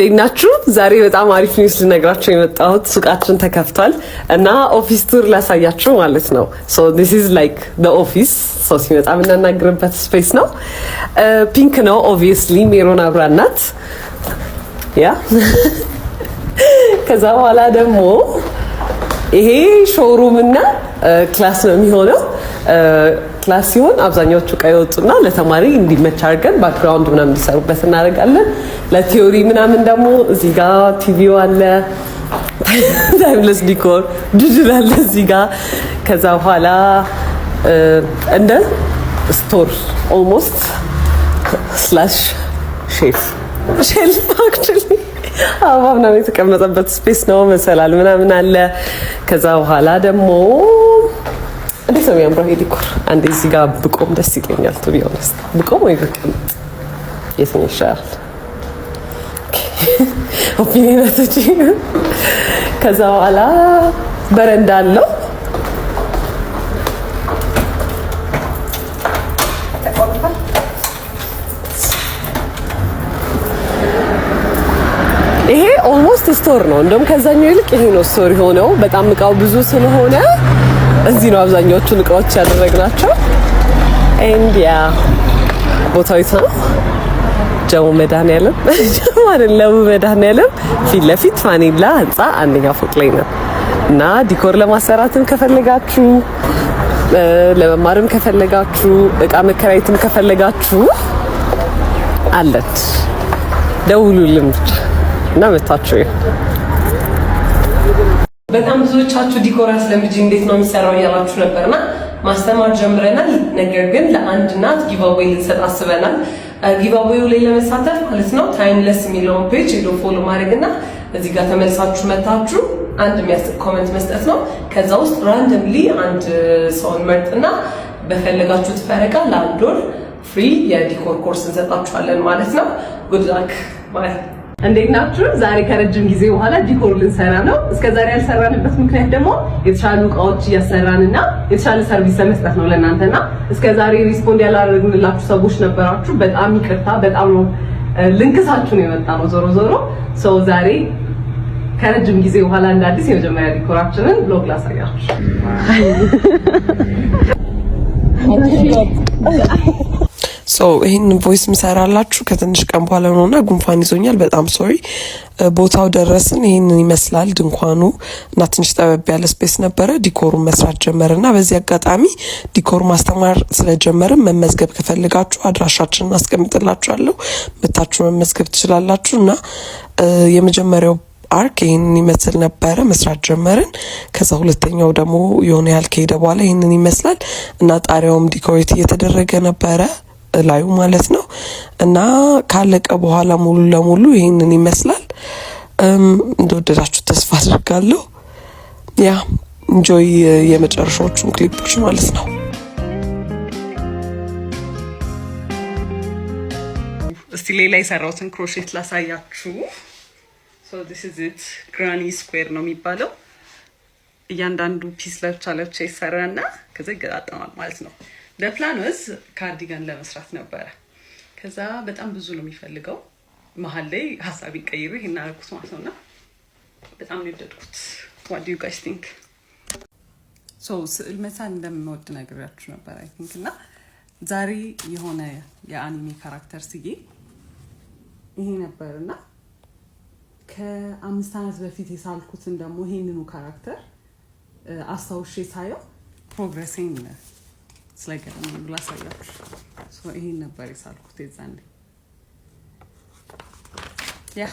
ዴናችሁ ዛሬ በጣም አሪፍ ኒውስ ልነግራችሁ የመጣሁት ሱቃችን ተከፍቷል እና ኦፊስ ቱር ላሳያችሁ ማለት ነው። ሶ this is like the office ሶ ሲመጣ የምናናግርበት ስፔስ ነው። ፒንክ ነው obviously ሜሮን አብራናት ያ ከዛ በኋላ ደግሞ ይሄ ሾሩም እና ክላስ ነው የሚሆነው። ክላስ ሲሆን አብዛኛዎቹ ቀይ ወጡና ለተማሪ እንዲመች አድርገን ባክግራውንድ ምናምን እንዲሰሩበት እናደርጋለን። ለቲዮሪ ምናምን ደግሞ እዚህ ጋር ቲቪው አለ፣ ታይምለስ ዲኮር ዲጂታል እዚህ ጋር። ከዛ በኋላ እንደ ስቶር ኦልሞስት ስላሽ ሼልፍ አክቹሊ አበባ ምናምን የተቀመጠበት ስፔስ ነው። መሰላል ምናምን አለ። ከዛ በኋላ ደግሞ እንዴት ነው የሚያምረው ይሄ ዲኮር። አንዴ እዚህ ጋር ብቆም ደስ ይለኛል። ቱ ቢ ኦነስት ብቆም ወይ ብቀመጥ የትኛው ይሻላል? ኦፒኒየንቶች። ከዛ በኋላ በረንዳ አለው። ይሄ ኦልሞስት ስቶር ነው። እንደውም ከዛኛው ይልቅ ይሄ ነው ስቶር የሆነው። በጣም እቃው ብዙ ስለሆነ እዚህ ነው አብዛኛዎቹን እቃዎች ያደረግናቸው። ኤንድ ያ ቦታው ነው ጀሞ መድኃኒዓለም አይደለም፣ መድኃኒዓለም ፊት ለፊት ፋኒላ ህንጻ አንደኛ ፎቅ ላይ ነው እና ዲኮር ለማሰራትም ከፈለጋችሁ ለመማርም ከፈለጋችሁ እቃ መከራየትም ከፈለጋችሁ አለት ደውሉልን ብቻ እና መታችሁ። በጣም ብዙዎቻችሁ ዲኮር አስለምጂ እንዴት ነው የሚሰራው እያላችሁ ነበርና ማስተማር ጀምረናል። ነገር ግን ለአንድ እናት ጊቫዌይ ልንሰጥ አስበናል። ጊቫዌው ላይ ለመሳተፍ ማለት ነው ታይምለስ የሚለውን ፔጅ ሄዶ ፎሎ ማድረግና እዚህ ጋር ተመልሳችሁ መታችሁ አንድ የሚያስቅ ኮሜንት መስጠት ነው። ከዛ ውስጥ ራንደምሊ አንድ ሰውን መርጥና በፈለጋችሁት ፈረቃ ለአንድ ወር ፍሪ የዲኮር ኮርስ እንሰጣችኋለን ማለት ነው። ጉድ ላክ ባይ። እንዴት ናችሁ? ዛሬ ከረጅም ጊዜ በኋላ ዲኮር ልንሰራ ነው። እስከዛሬ ያልሰራንበት ምክንያት ደግሞ የተሻሉ እቃዎች እያሰራንና የተሻለ ሰርቪስ ለመስጠት ነው ለእናንተና እስከዛሬ ሪስፖንድ ያላደረግንላችሁ ሰዎች ነበራችሁ። በጣም ይቅርታ። በጣም ነው ልንክሳችሁ ነው የመጣ ነው። ዞሮ ዞሮ ሰው ዛሬ ከረጅም ጊዜ በኋላ እንደ አዲስ የመጀመሪያ ዲኮራችንን ብሎግ ላሳያችሁ። ይሄን ቮይስ ምሰራላችሁ ከትንሽ ቀን በኋላ ነውና ጉንፋን ይዞኛል። በጣም ሶሪ። ቦታው ደረስን። ይሄንን ይመስላል ድንኳኑ እና ትንሽ ጠበብ ያለ ስፔስ ነበረ። ዲኮሩን መስራት ጀመረና በዚህ አጋጣሚ ዲኮር ማስተማር ስለጀመርን መመዝገብ ከፈልጋችሁ አድራሻችንን አስቀምጥላችኋለሁ። መታችሁ መመዝገብ ትችላላችሁ። እና የመጀመሪያው አርክ ይሄንን ይመስል ነበረ። መስራት ጀመርን። ከዛ ሁለተኛው ደግሞ የሆነ ያህል ከሄደ በኋላ ይሄንን ይመስላል እና ጣሪያውም ዲኮሬት እየተደረገ ነበረ ላዩ ማለት ነው። እና ካለቀ በኋላ ሙሉ ለሙሉ ይሄንን ይመስላል። እንደወደዳችሁ ተስፋ አድርጋለሁ። ያ ኢንጆይ የመጨረሻዎቹን ክሊፖች ማለት ነው። እስቲ ሌላ የሰራሁትን ክሮሼት ላሳያችሁ። so this is it granny square ነው የሚባለው። እያንዳንዱ ፒስ ለብቻ ለብቻ ይሰራና ከዛ ይገጣጠማል ማለት ነው። ለፕላን ወዝ ካርዲጋን ለመስራት ነበረ። ከዛ በጣም ብዙ ነው የሚፈልገው። መሀል ላይ ሀሳብ ይቀይሩ ይሄን አረኩት ማለት ነውና በጣም ነው የወደድኩት። what do you guys think? ስዕል መሳል እንደምወድ ነግራችሁ ነበር አይ ቲንክ። እና ዛሬ የሆነ የአኒሜ ካራክተር ስዬ ይሄ ነበርና ከ5 ዓመት በፊት የሳልኩትን ደግሞ ይሄንኑ ካራክተር አስታውሼ ሳየው ፕሮግሬሲንግ ስለገረመኝ ላሳያችሁ። ይሄን ነበር የሳልኩት የዛኔ ያ